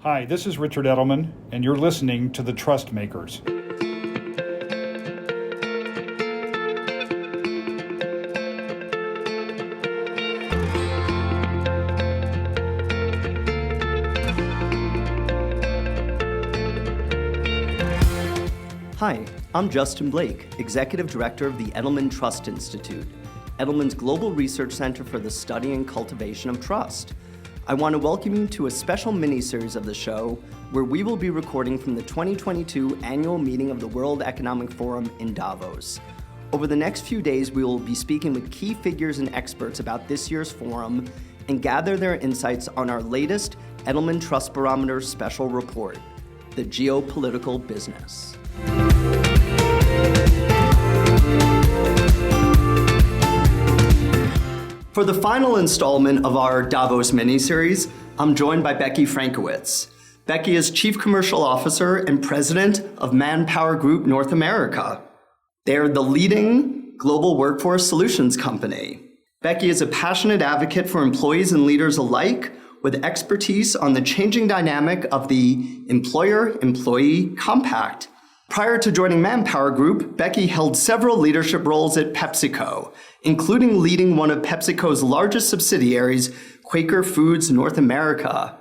Hi, this is Richard Edelman, and you're listening to The Trust Makers. Hi, I'm Justin Blake, Executive Director of the Edelman Trust Institute, Edelman's global research center for the study and cultivation of trust. I want to welcome you to a special mini-series of the show where we will be recording from the 2022 annual meeting of the World Economic Forum in Davos. Over the next few days, we will be speaking with key figures and experts about this year's forum and gather their insights on our latest Edelman Trust Barometer special report, The Geopolitical Business. For the final installment of our Davos mini-series, I'm joined by Becky Frankiewicz. Becky is Chief Commercial Officer and President of ManpowerGroup North America. They're the leading global workforce solutions company. Becky is a passionate advocate for employees and leaders alike, with expertise on the changing dynamic of the employer-employee compact. Prior to joining ManpowerGroup, Becky held several leadership roles at PepsiCo, including leading one of PepsiCo's largest subsidiaries, Quaker Foods North America.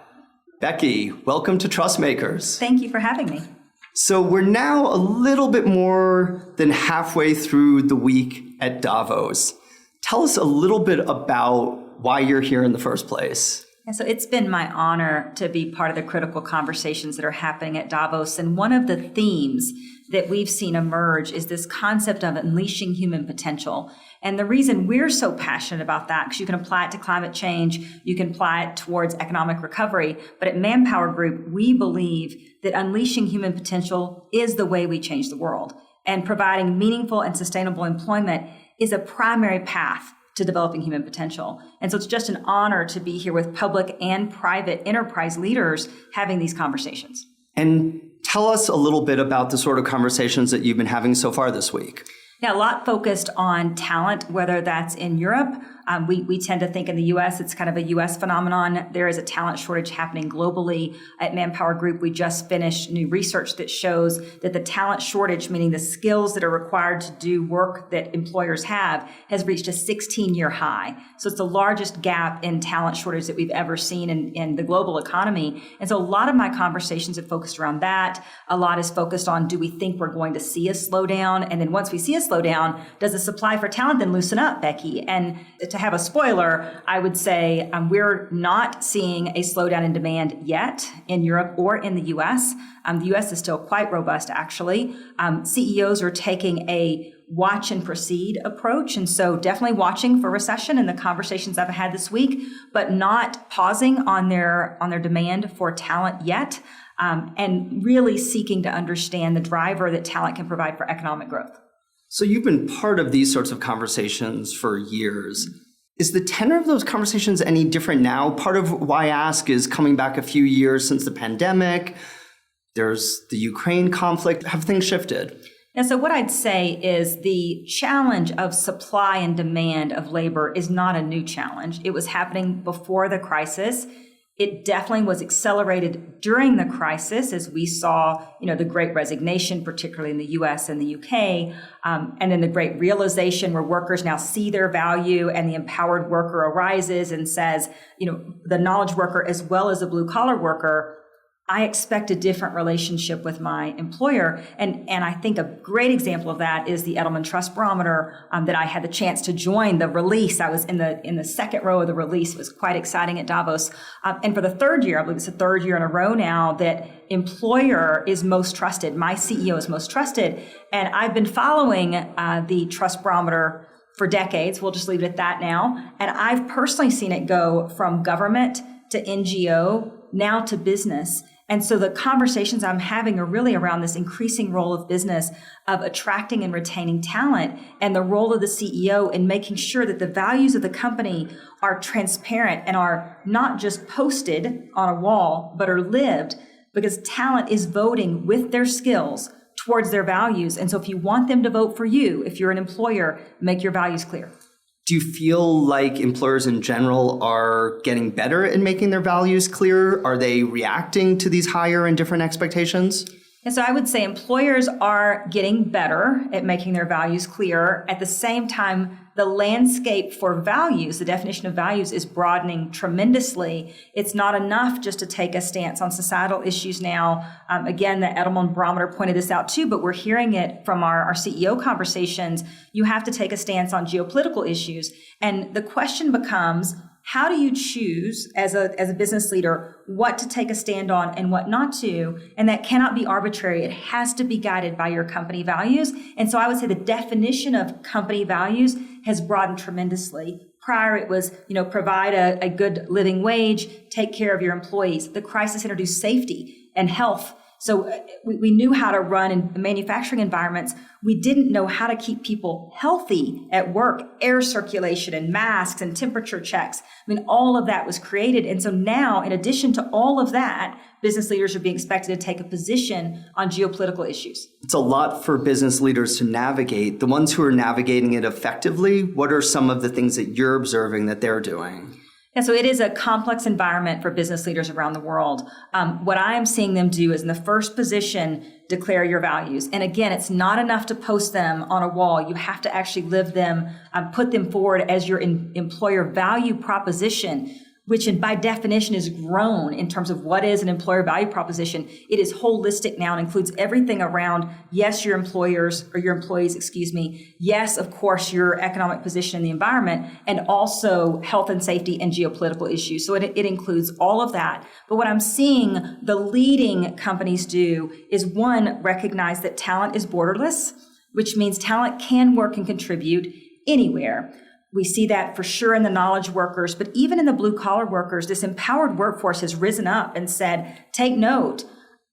Becky, welcome to Trust Makers. Thank you for having me. So we're now a little bit more than halfway through the week at Davos. Tell us a little bit about why you're here in the first place. So it's been my honor to be part of the critical conversations that are happening at Davos. And one of the themes that we've seen emerge is this concept of unleashing human potential. And the reason we're so passionate about that, because you can apply it to climate change, you can apply it towards economic recovery. But at ManpowerGroup, we believe that unleashing human potential is the way we change the world. And providing meaningful and sustainable employment is a primary path to developing human potential. And so it's just an honor to be here with public and private enterprise leaders having these conversations. And tell us a little bit about the sort of conversations that you've been having so far this week. Yeah, a lot focused on talent, whether that's in Europe. We tend to think in the U.S., it's kind of a U.S. phenomenon. There is a talent shortage happening globally. At ManpowerGroup, we just finished new research that shows that the talent shortage, meaning the skills that are required to do work that employers have, has reached a 16-year high. So it's the largest gap in talent shortage that we've ever seen in the global economy. And so a lot of my conversations have focused around that. A lot is focused on, do we think we're going to see a slowdown? And then once we see a slowdown, does the supply for talent then loosen up, Becky? And to have a spoiler, I would say we're not seeing a slowdown in demand yet in Europe or in the U.S. The U.S. is still quite robust, actually. CEOs are taking a watch and proceed approach. And so definitely watching for recession in the conversations I've had this week, but not pausing on their demand for talent yet, and really seeking to understand the driver that talent can provide for economic growth. So you've been part of these sorts of conversations for years. Is the tenor of those conversations any different now? Part of why I ask is coming back a few years since the pandemic. There's the Ukraine conflict. Have things shifted? And so what I'd say is the challenge of supply and demand of labor is not a new challenge. It was happening before the crisis. It definitely was accelerated during the crisis as we saw, the Great Resignation, particularly in the US and the UK, and then the Great Realization where workers now see their value and the empowered worker arises and says, the knowledge worker as well as the blue collar worker, I expect a different relationship with my employer. And I think a great example of that is the Edelman Trust Barometer that I had the chance to join the release. I was in the second row of the release. It was quite exciting at Davos. And for the third year, I believe it's the third year in a row now, that employer is most trusted. My CEO is most trusted. And I've been following the Trust Barometer for decades. We'll just leave it at that now. And I've personally seen it go from government to NGO, now to business. And so the conversations I'm having are really around this increasing role of business, of attracting and retaining talent, and the role of the CEO in making sure that the values of the company are transparent and are not just posted on a wall, but are lived, because talent is voting with their skills towards their values. And so if you want them to vote for you, if you're an employer, make your values clear. Do you feel like employers in general are getting better at making their values clear? Are they reacting to these higher and different expectations? And so I would say employers are getting better at making their values clear. At the same time, the landscape for values, the definition of values, is broadening tremendously. It's not enough just to take a stance on societal issues now. Again, the Edelman barometer pointed this out too, but we're hearing it from our CEO conversations. You have to take a stance on geopolitical issues. And the question becomes, how do you choose as a business leader what to take a stand on and what not to? And that cannot be arbitrary. It has to be guided by your company values. And so I would say the definition of company values has broadened tremendously. Prior, it was, provide a good living wage, take care of your employees. The crisis introduced safety and health. So we knew how to run in manufacturing environments. We didn't know how to keep people healthy at work, air circulation and masks and temperature checks. All of that was created. And so now, in addition to all of that, business leaders are being expected to take a position on geopolitical issues. It's a lot for business leaders to navigate. The ones who are navigating it effectively, what are some of the things that you're observing that they're doing? And so it is a complex environment for business leaders around the world. What I am seeing them do is, in the first position, declare your values. And again, it's not enough to post them on a wall. You have to actually live them, put them forward as your employer value proposition, which by definition is grown in terms of what is an employer value proposition. It is holistic now and includes everything around, yes, your employees, yes, of course, your economic position in the environment, and also health and safety and geopolitical issues. So it includes all of that. But what I'm seeing the leading companies do is, one, recognize that talent is borderless, which means talent can work and contribute anywhere. We see that for sure in the knowledge workers, but even in the blue collar workers, this empowered workforce has risen up and said, take note,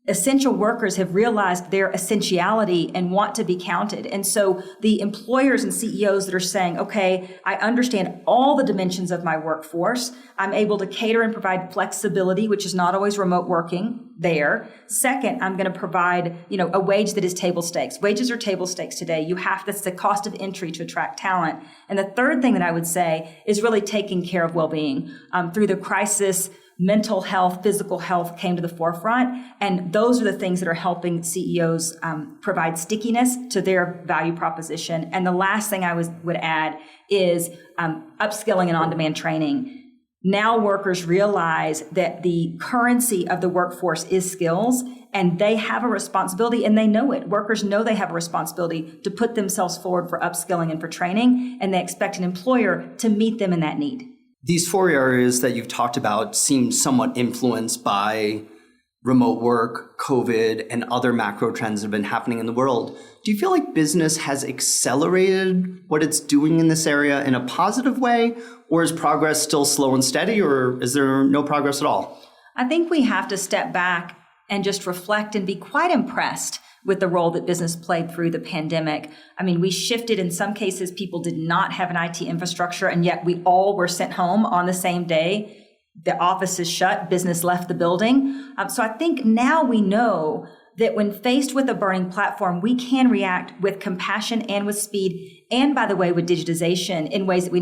essential workers have realized their essentiality and want to be counted. And so the employers and CEOs that are saying, okay, I understand all the dimensions of my workforce. I'm able to cater and provide flexibility, which is not always remote working there. Second, I'm going to provide, a wage that is table stakes. Wages are table stakes today. That's the cost of entry to attract talent. And the third thing that I would say is really taking care of well-being. Through the crisis, mental health, physical health came to the forefront. And those are the things that are helping CEOs provide stickiness to their value proposition. And the last thing I would add is upskilling and on-demand training. Now workers realize that the currency of the workforce is skills, and they have a responsibility, and they know it. Workers know they have a responsibility to put themselves forward for upskilling and for training, and they expect an employer to meet them in that need. These four areas that you've talked about seem somewhat influenced by remote work, COVID, and other macro trends that have been happening in the world. Do you feel like business has accelerated what it's doing in this area in a positive way, or is progress still slow and steady, or is there no progress at all? I think we have to step back and just reflect and be quite impressed with the role that business played through the pandemic. We shifted. In some cases, people did not have an IT infrastructure, and yet we all were sent home on the same day. The office is shut, business left the building. So I think now we know that when faced with a burning platform, we can react with compassion and with speed, and by the way, with digitization in ways that we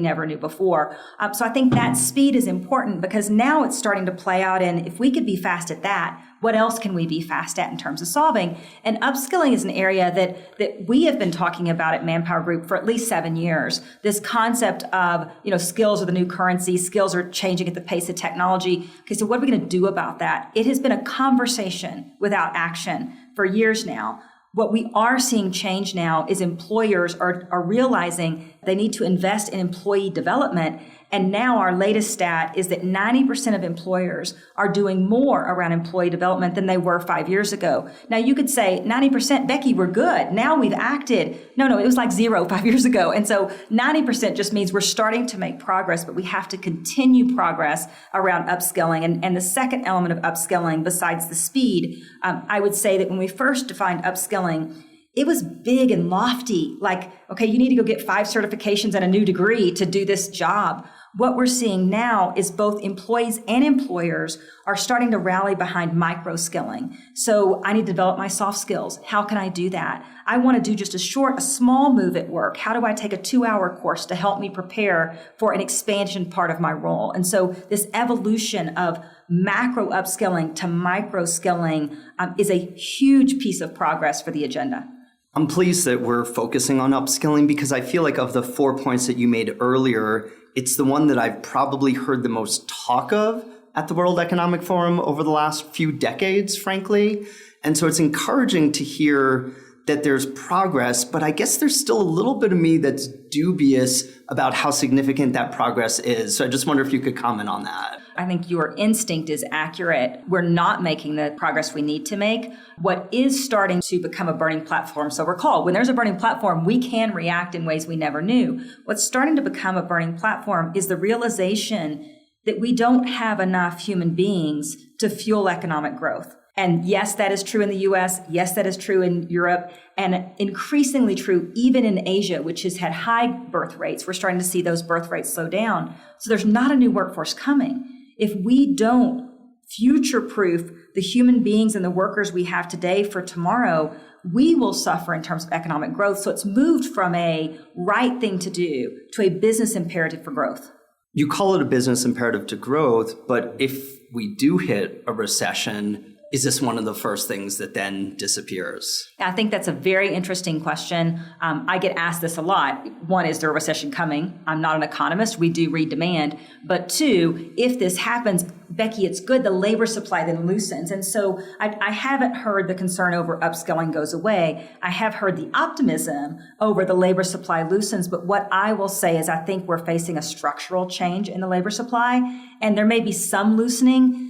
never knew before. So I think that speed is important, because now it's starting to play out in, if we could be fast at that, what else can we be fast at in terms of solving? And upskilling is an area that we have been talking about at ManpowerGroup for at least 7 years. This concept of, skills are the new currency, skills are changing at the pace of technology. Okay, so what are we going to do about that? It has been a conversation without action for years now. What we are seeing change now is employers are realizing they need to invest in employee development. And now our latest stat is that 90% of employers are doing more around employee development than they were 5 years ago. Now you could say 90%, Becky, we're good. Now we've acted. No, it was like 0 5 years ago. And so 90% just means we're starting to make progress, but we have to continue progress around upskilling. And the second element of upskilling, besides the speed, I would say that when we first defined upskilling, it was big and lofty, like, okay, you need to go get 5 certifications and a new degree to do this job. What we're seeing now is both employees and employers are starting to rally behind micro skilling. So I need to develop my soft skills. How can I do that? I want to do just a small move at work. How do I take a 2-hour course to help me prepare for an expansion part of my role? And so this evolution of macro upskilling to micro skilling is a huge piece of progress for the agenda. I'm pleased that we're focusing on upskilling because I feel like of the 4 points that you made earlier, it's the one that I've probably heard the most talk of at the World Economic Forum over the last few decades, frankly. And so it's encouraging to hear that there's progress, but I guess there's still a little bit of me that's dubious about how significant that progress is. So I just wonder if you could comment on that. I think your instinct is accurate. We're not making the progress we need to make. What is starting to become a burning platform, so recall, when there's a burning platform, we can react in ways we never knew. What's starting to become a burning platform is the realization that we don't have enough human beings to fuel economic growth. And yes, that is true in the US. Yes, that is true in Europe, and increasingly true even in Asia, which has had high birth rates. We're starting to see those birth rates slow down. So there's not a new workforce coming. If we don't future-proof the human beings and the workers we have today for tomorrow, we will suffer in terms of economic growth. So it's moved from a right thing to do to a business imperative for growth. You call it a business imperative to growth, but if we do hit a recession, is this one of the first things that then disappears? I think that's a very interesting question. I get asked this a lot. One, is there a recession coming? I'm not an economist. We do read demand. But two, if this happens, Becky, it's good the labor supply then loosens. And so I haven't heard the concern over upskilling goes away. I have heard the optimism over the labor supply loosens. But what I will say is I think we're facing a structural change in the labor supply, and there may be some loosening.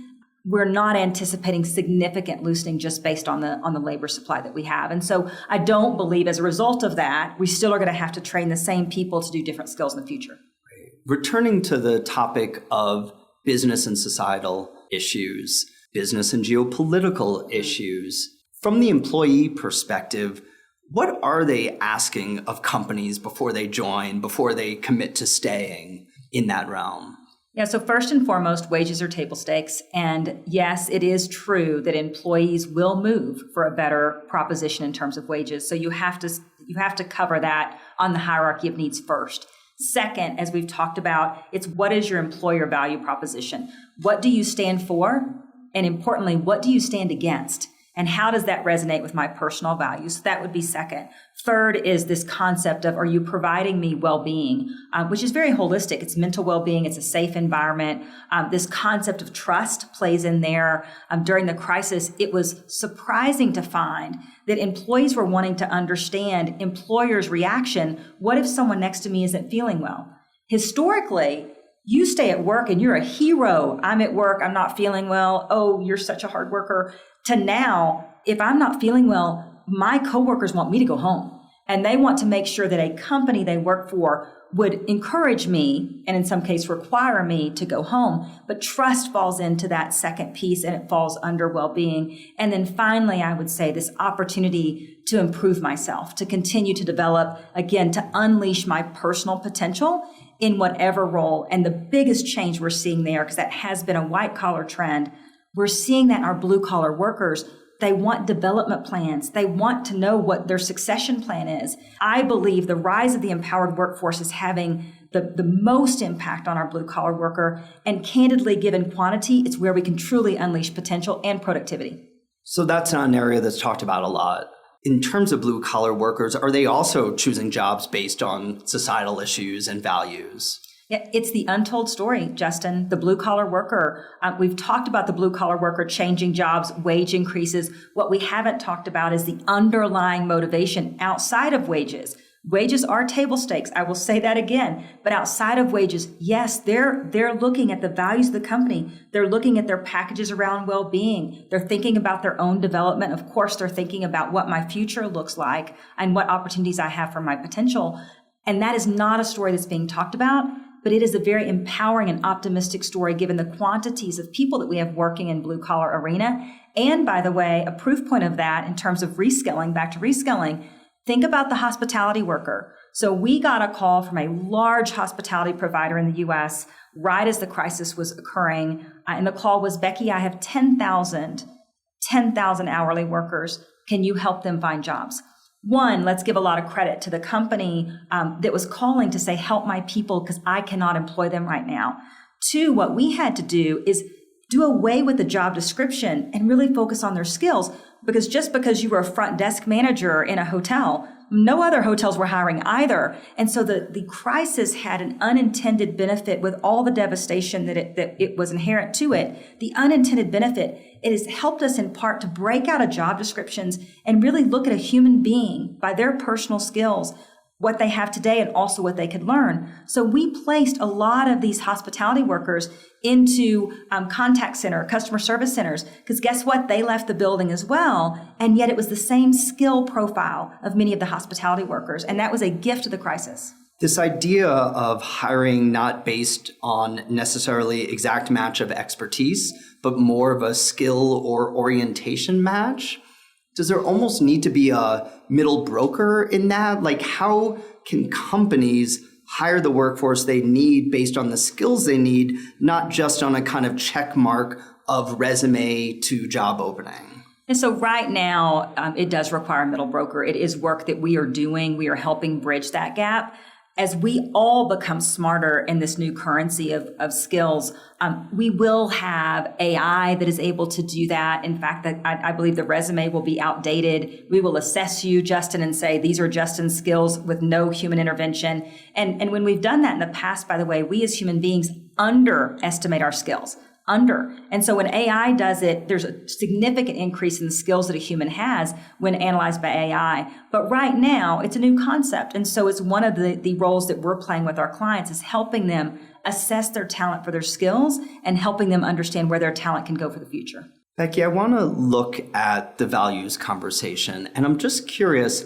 We're not anticipating significant loosening just based on the labor supply that we have. And so I don't believe as a result of that, we still are going to have to train the same people to do different skills in the future. Returning to the topic of business and societal issues, business and geopolitical issues, from the employee perspective, what are they asking of companies before they join, before they commit to staying in that realm? Yeah, so first and foremost, wages are table stakes. And yes, it is true that employees will move for a better proposition in terms of wages. So you have to cover that on the hierarchy of needs first. Second, as we've talked about, it's what is your employer value proposition? What do you stand for? And importantly, what do you stand against? And how does that resonate with my personal values? So that would be second. Third is this concept of, are you providing me well-being, which is very holistic. It's mental well-being. It's a safe environment. This concept of trust plays in there. During the crisis, it was surprising to find that employees were wanting to understand employers' reaction. What if someone next to me isn't feeling well? Historically, you stay at work and you're a hero. I'm at work. I'm not feeling well. Oh, you're such a hard worker. To now, if I'm not feeling well, my coworkers want me to go home. And they want to make sure that a company they work for would encourage me, and in some case require me to go home. But trust falls into that second piece, and it falls under well-being. And then finally, I would say this opportunity to improve myself, to continue to develop, again, to unleash my personal potential in whatever role. And the biggest change we're seeing there, because that has been a white-collar trend, we're seeing that our blue-collar workers, they want development plans. They want to know what their succession plan is. I believe the rise of the empowered workforce is having the most impact on our blue-collar worker. And candidly, given quantity, it's where we can truly unleash potential and productivity. So that's not an area that's talked about a lot. In terms of blue-collar workers, are they also choosing jobs based on societal issues and values? Yeah, it's the untold story, Justin. The blue-collar worker. We've talked about the blue-collar worker changing jobs, wage increases. What we haven't talked about is the underlying motivation outside of wages. Wages are table stakes. I will say that again. But outside of wages, yes, they're looking at the values of the company. They're looking at their packages around well-being. They're thinking about their own development. Of course, they're thinking about what my future looks like and what opportunities I have for my potential. And that is not a story that's being talked about, but it is a very empowering and optimistic story given the quantities of people that we have working in blue-collar arena. And by the way, a proof point of that in terms of reskilling, back to reskilling, think about the hospitality worker. So we got a call from a large hospitality provider in the US right as the crisis was occurring. And the call was, Becky, I have 10,000 hourly workers. Can you help them find jobs? One, let's give a lot of credit to the company that was calling to say, help my people because I cannot employ them right now. Two, what we had to do is do away with the job description and really focus on their skills, because just because you were a front desk manager in a hotel, no other hotels were hiring either. And so the crisis had an unintended benefit with all the devastation that it was inherent to it. The unintended benefit, it has helped us in part to break out of job descriptions and really look at a human being by their personal skills, what they have today and also what they could learn. So we placed a lot of these hospitality workers into contact center, customer service centers, because guess what? They left the building as well. And yet it was the same skill profile of many of the hospitality workers. And that was a gift of the crisis. This idea of hiring not based on necessarily exact match of expertise, but more of a skill or orientation match. Does there almost need to be a middle broker in that? Like, how can companies hire the workforce they need based on the skills they need, not just on a kind of check mark of resume to job opening? And so right now, it does require a middle broker. It is work that we are doing. We are helping bridge that gap. As we all become smarter in this new currency of skills, we will have AI that is able to do that. In fact, I believe the resume will be outdated. We will assess you, Justin, and say, these are Justin's skills with no human intervention. And when we've done that in the past, by the way, we as human beings underestimate our skills. And so when AI does it, there's a significant increase in the skills that a human has when analyzed by AI. But right now, it's a new concept. And so it's one of the roles that we're playing with our clients is helping them assess their talent for their skills and helping them understand where their talent can go for the future. Becky, I want to look at the values conversation. And I'm just curious,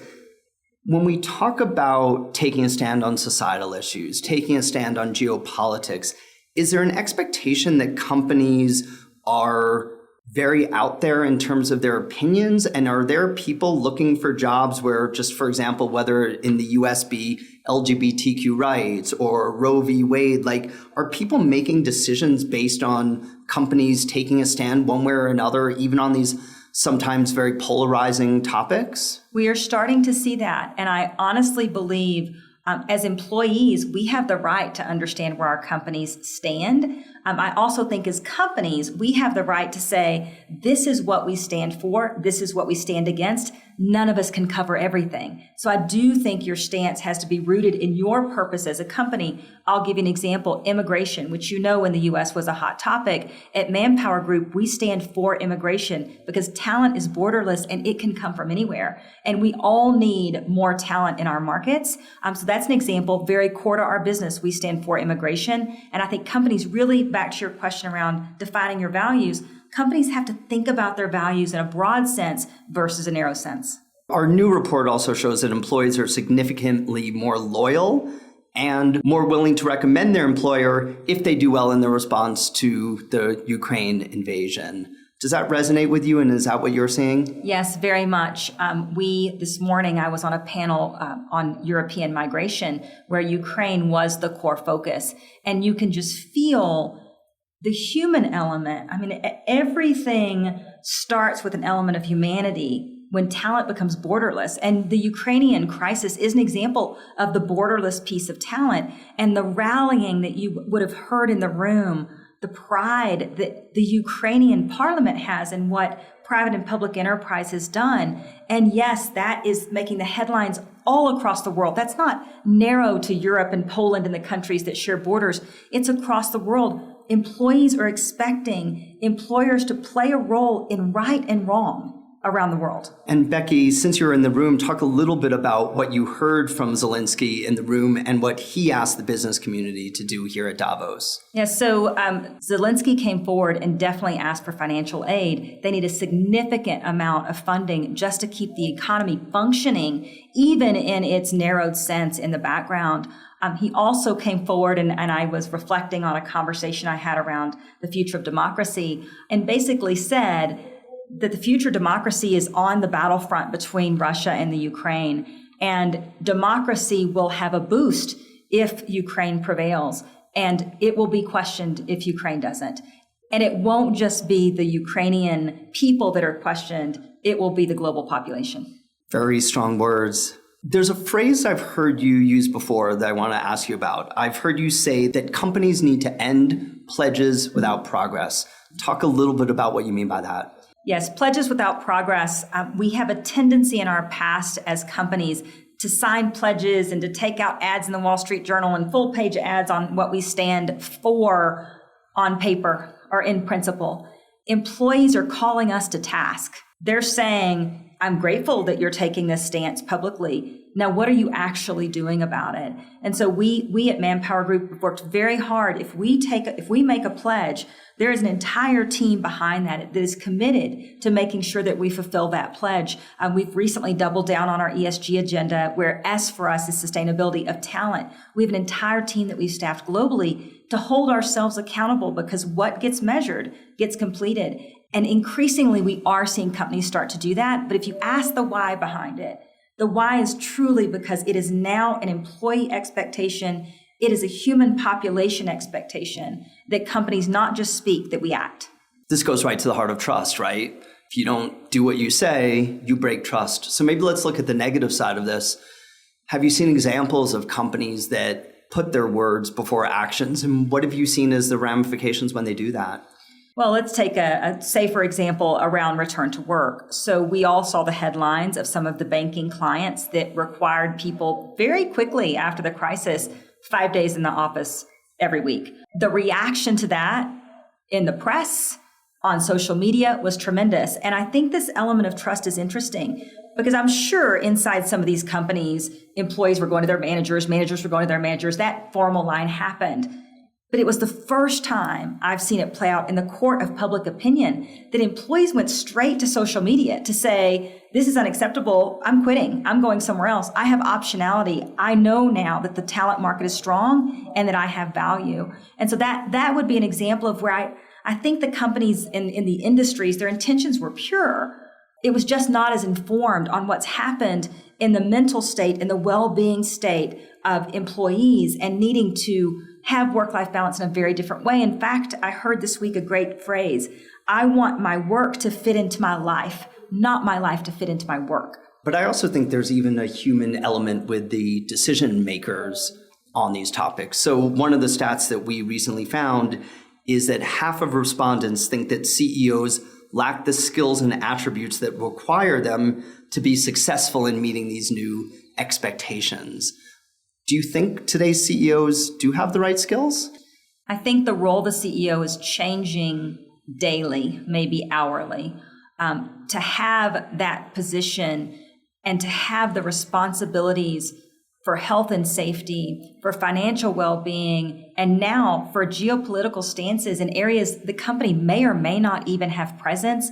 when we talk about taking a stand on societal issues, taking a stand on geopolitics, is there an expectation that companies are very out there in terms of their opinions? And are there people looking for jobs where, just for example, whether in the US be LGBTQ rights or Roe v. Wade, like, are people making decisions based on companies taking a stand one way or another, even on these sometimes very polarizing topics? We are starting to see that. And I honestly believe as employees, we have the right to understand where our companies stand. I also think as companies, we have the right to say, this is what we stand for. This is what we stand against. None of us can cover everything. So I do think your stance has to be rooted in your purpose as a company. I'll give you an example, immigration, which you know in the US was a hot topic. At ManpowerGroup, we stand for immigration because talent is borderless and it can come from anywhere. And we all need more talent in our markets. So that's an example, very core to our business. We stand for immigration. And I think companies really, back to your question around defining your values, companies have to think about their values in a broad sense versus a narrow sense. Our new report also shows that employees are significantly more loyal and more willing to recommend their employer if they do well in their response to the Ukraine invasion. Does that resonate with you, and is that what you're seeing? Yes, very much. This morning, I was on a panel on European migration where Ukraine was the core focus. And you can just feel the human element. I mean, everything starts with an element of humanity when talent becomes borderless. And the Ukrainian crisis is an example of the borderless piece of talent and the rallying that you would have heard in the room, the pride that the Ukrainian parliament has in what private and public enterprise has done. And yes, that is making the headlines all across the world. That's not narrow to Europe and Poland and the countries that share borders. It's across the world. Employees are expecting employers to play a role in right and wrong around the world. And Becky, since you're in the room, talk a little bit about what you heard from Zelensky in the room and what he asked the business community to do here at Davos. Yeah, so Zelensky came forward and definitely asked for financial aid. They need a significant amount of funding just to keep the economy functioning, even in its narrowed sense in the background. He also came forward, and I was reflecting on a conversation I had around the future of democracy, and basically said that the future democracy is on the battlefront between Russia and the Ukraine. And democracy will have a boost if Ukraine prevails. And it will be questioned if Ukraine doesn't. And it won't just be the Ukrainian people that are questioned. It will be the global population. Very strong words. There's a phrase I've heard you use before that I want to ask you about. I've heard you say that companies need to end pledges without progress. Talk a little bit about what you mean by that. Yes, pledges without progress. We have a tendency in our past as companies to sign pledges and to take out ads in the Wall Street Journal and full page ads on what we stand for on paper or in principle. Employees are calling us to task. They're saying, I'm grateful that you're taking this stance publicly. Now, what are you actually doing about it? And so we at ManpowerGroup have worked very hard. If we make a pledge, there is an entire team behind that is committed to making sure that we fulfill that pledge. We've recently doubled down on our ESG agenda, where S for us is sustainability of talent. We have an entire team that we've staffed globally to hold ourselves accountable, because what gets measured gets completed. And increasingly, we are seeing companies start to do that. But if you ask the why behind it, the why is truly because it is now an employee expectation. It is a human population expectation that companies not just speak, that we act. This goes right to the heart of trust, right? If you don't do what you say, you break trust. So maybe let's look at the negative side of this. Have you seen examples of companies that put their words before actions? And what have you seen as the ramifications when they do that? Well, let's take a safer example around return to work. So we all saw the headlines of some of the banking clients that required people very quickly after the crisis, 5 days in the office every week. The reaction to that in the press, on social media, was tremendous. And I think this element of trust is interesting, because I'm sure inside some of these companies, employees were going to their managers, managers were going to their managers. That formal line happened. But it was the first time I've seen it play out in the court of public opinion that employees went straight to social media to say, this is unacceptable. I'm quitting. I'm going somewhere else. I have optionality. I know now that the talent market is strong and that I have value. And so that would be an example of where I think the companies in the industries, their intentions were pure. It was just not as informed on what's happened in the mental state and the well-being state of employees and needing to have work-life balance in a very different way. In fact, I heard this week a great phrase: I want my work to fit into my life, not my life to fit into my work. But I also think there's even a human element with the decision makers on these topics. So one of the stats that we recently found is that half of respondents think that CEOs lack the skills and attributes that require them to be successful in meeting these new expectations. Do you think today's CEOs do have the right skills? I think the role of the CEO is changing daily, maybe hourly. To have that position and to have the responsibilities for health and safety, for financial well-being, and now for geopolitical stances in areas the company may or may not even have presence,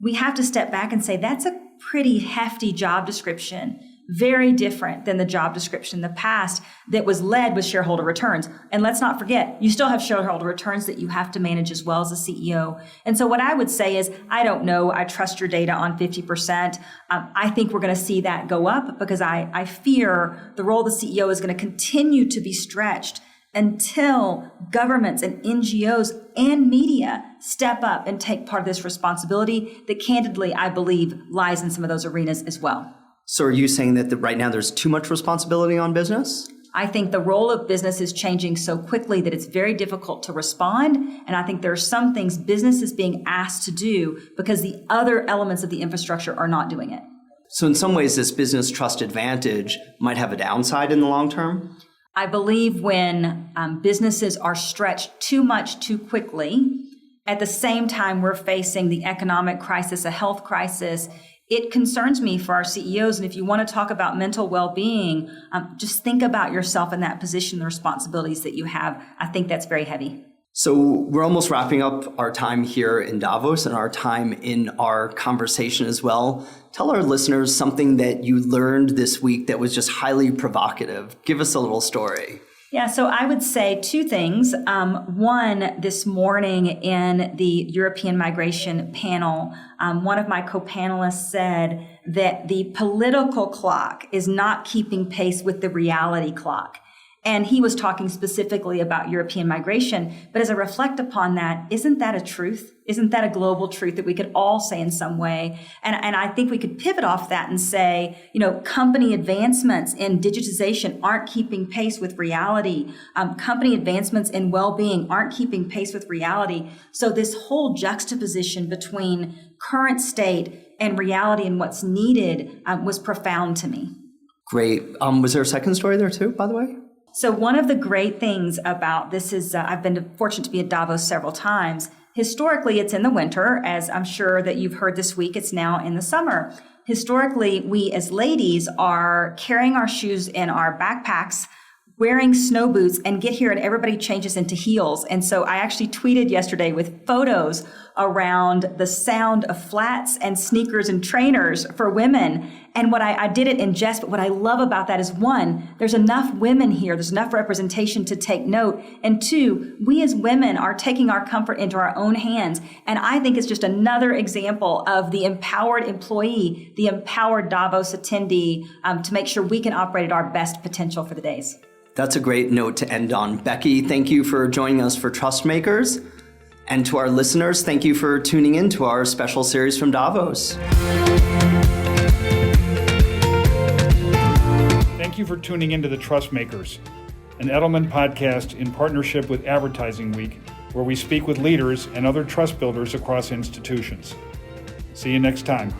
we have to step back and say that's a pretty hefty job description. Very different than the job description in the past that was led with shareholder returns. And let's not forget, you still have shareholder returns that you have to manage as well as a CEO. And so what I would say is, I don't know, I trust your data on 50%. I think we're going to see that go up, because I fear the role of the CEO is going to continue to be stretched until governments and NGOs and media step up and take part of this responsibility that candidly, I believe, lies in some of those arenas as well. So are you saying that right now there's too much responsibility on business? I think the role of business is changing so quickly that it's very difficult to respond. And I think there are some things business is being asked to do because the other elements of the infrastructure are not doing it. So in some ways, this business trust advantage might have a downside in the long term? I believe when businesses are stretched too much too quickly, at the same time we're facing the economic crisis, a health crisis, it concerns me for our CEOs. And if you want to talk about mental well-being, just think about yourself in that position, the responsibilities that you have. I think that's very heavy. So we're almost wrapping up our time here in Davos and our time in our conversation as well. Tell our listeners something that you learned this week that was just highly provocative. Give us a little story. Yeah, so I would say two things. One, this morning in the European migration panel, one of my co-panelists said that the political clock is not keeping pace with the reality clock. And he was talking specifically about European migration. But as I reflect upon that, isn't that a truth? Isn't that a global truth that we could all say in some way? And I think we could pivot off that and say, company advancements in digitization aren't keeping pace with reality. Company advancements in well-being aren't keeping pace with reality. So this whole juxtaposition between current state and reality and what's needed was profound to me. Great. Was there a second story there too, by the way? So one of the great things about this is I've been fortunate to be at Davos several times. Historically, it's in the winter, as I'm sure that you've heard this week, it's now in the summer. Historically, we as ladies are carrying our shoes in our backpacks, wearing snow boots, and get here and everybody changes into heels. And so I actually tweeted yesterday with photos around the sound of flats and sneakers and trainers for women. And what I did it in jest, but what I love about that is one, there's enough women here, there's enough representation to take note. And two, we as women are taking our comfort into our own hands. And I think it's just another example of the empowered employee, the empowered Davos attendee, to make sure we can operate at our best potential for the days. That's a great note to end on. Becky, thank you for joining us for Trust Makers. And to our listeners, thank you for tuning in to our special series from Davos. Thank you for tuning into the Trust Makers, an Edelman podcast in partnership with Advertising Week, where we speak with leaders and other trust builders across institutions. See you next time.